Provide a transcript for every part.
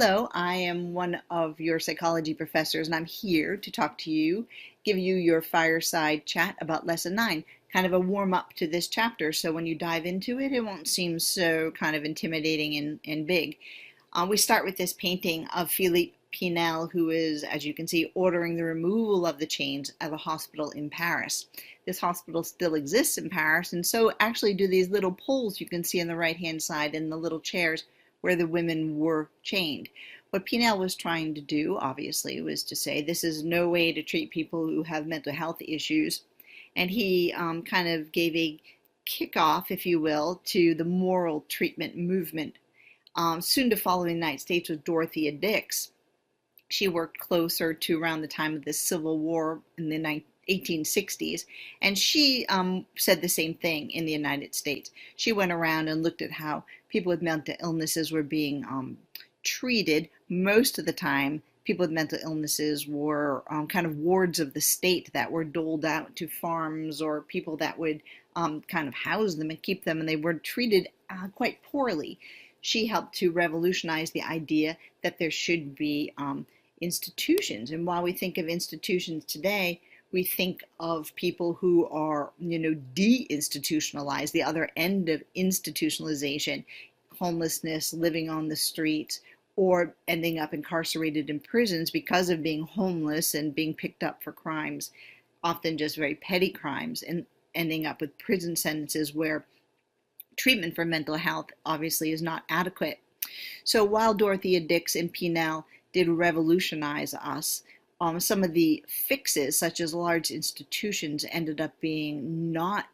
Hello, I am one of your psychology professors, and I'm here to talk to you, give you your fireside chat about Lesson 9, kind of a warm-up to this chapter, so when you dive into it, it won't seem so kind of intimidating and big. We start with this painting of Philippe Pinel, who is, as you can see, ordering the removal of the chains at a hospital in Paris. This hospital still exists in Paris, and so actually do these little poles you can see on the right-hand side and the little chairs where the women were chained. What Pinel was trying to do, obviously, was to say this is no way to treat people who have mental health issues. And he kind of gave a kickoff, if you will, to the moral treatment movement. Soon to follow in the United States was Dorothea Dix. She worked closer to around the time of the Civil War in the 1860s, and she said the same thing in the United States. She went around and looked at how people with mental illnesses were being treated. Most of the time, people with mental illnesses were kind of wards of the state that were doled out to farms or people that would kind of house them and keep them, and they were treated quite poorly. She helped to revolutionize the idea that there should be institutions. And while we think of institutions today, we think of people who are, deinstitutionalized, the other end of institutionalization, homelessness, living on the streets, or ending up incarcerated in prisons because of being homeless and being picked up for crimes, often just very petty crimes, and ending up with prison sentences where treatment for mental health obviously is not adequate. So while Dorothea Dix and Pinel did revolutionize us, some of the fixes, such as large institutions, ended up being not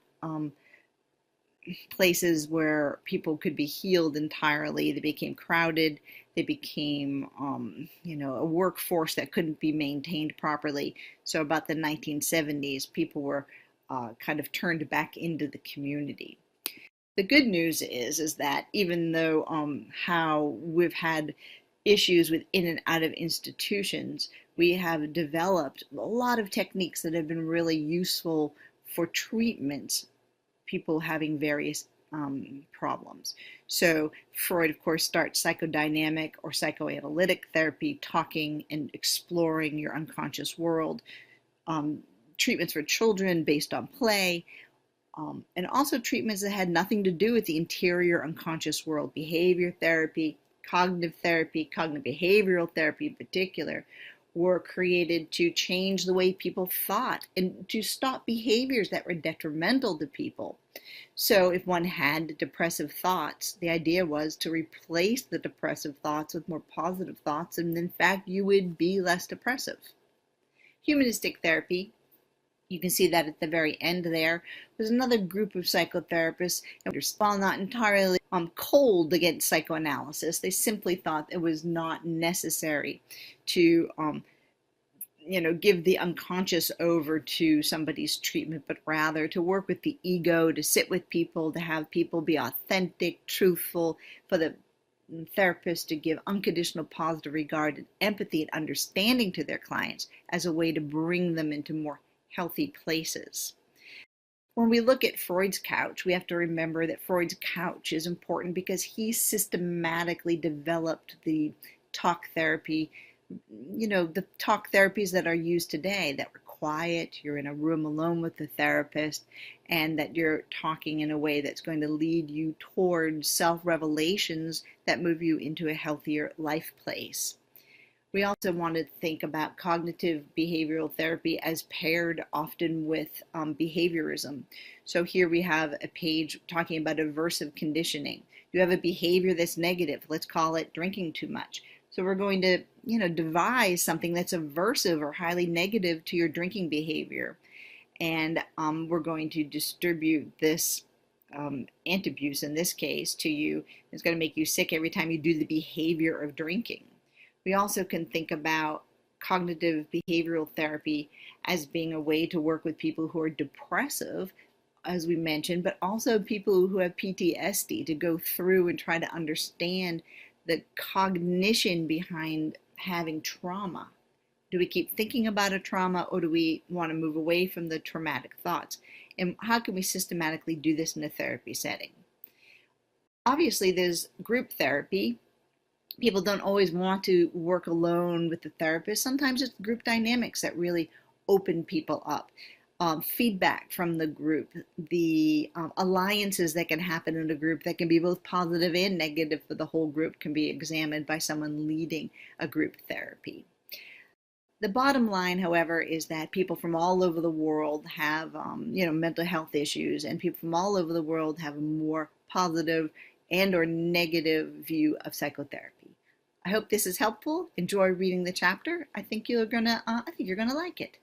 places where people could be healed entirely. They became crowded. They became, a workforce that couldn't be maintained properly. So about the 1970s, people were kind of turned back into the community. The good news is that even though how we've had issues with in and out of institutions, we have developed a lot of techniques that have been really useful for treatments, people having various problems. So Freud, of course, starts psychodynamic or psychoanalytic therapy, talking and exploring your unconscious world, treatments for children based on play, and also treatments that had nothing to do with the interior unconscious world, behavior therapy, cognitive behavioral therapy in particular, were created to change the way people thought and to stop behaviors that were detrimental to people. So if one had depressive thoughts, the idea was to replace the depressive thoughts with more positive thoughts, and in fact you would be less depressive. Humanistic therapy, you can see that at the very end there, was another group of psychotherapists, and while not entirely cold against psychoanalysis, they simply thought it was not necessary to give the unconscious over to somebody's treatment, but rather to work with the ego, to sit with people, to have people be authentic, truthful, for the therapist to give unconditional positive regard and empathy and understanding to their clients as a way to bring them into more healthy places. When we look at Freud's couch, we have to remember that Freud's couch is important because he systematically developed the talk therapy, the talk therapies that are used today that were quiet, you're in a room alone with the therapist, and that you're talking in a way that's going to lead you towards self-revelations that move you into a healthier life place. We also want to think about cognitive behavioral therapy as paired often with behaviorism. So here we have a page talking about aversive conditioning. You have a behavior that's negative. Let's call it drinking too much. So we're going to, devise something that's aversive or highly negative to your drinking behavior. And we're going to distribute this antabuse, in this case, to you. It's going to make you sick every time you do the behavior of drinking. We also can think about cognitive behavioral therapy as being a way to work with people who are depressive, as we mentioned, but also people who have PTSD, to go through and try to understand the cognition behind having trauma. Do we keep thinking about a trauma, or do we want to move away from the traumatic thoughts? And how can we systematically do this in a therapy setting? Obviously, there's group therapy, People don't always want to work alone with the therapist. Sometimes it's group dynamics that really open people up. Feedback from the group, the alliances that can happen in a group that can be both positive and negative for the whole group can be examined by someone leading a group therapy. The bottom line, however, is that people from all over the world have, mental health issues, and people from all over the world have a more positive and or negative view of psychotherapy. I hope this is helpful. Enjoy reading the chapter. I think you're gonna like it.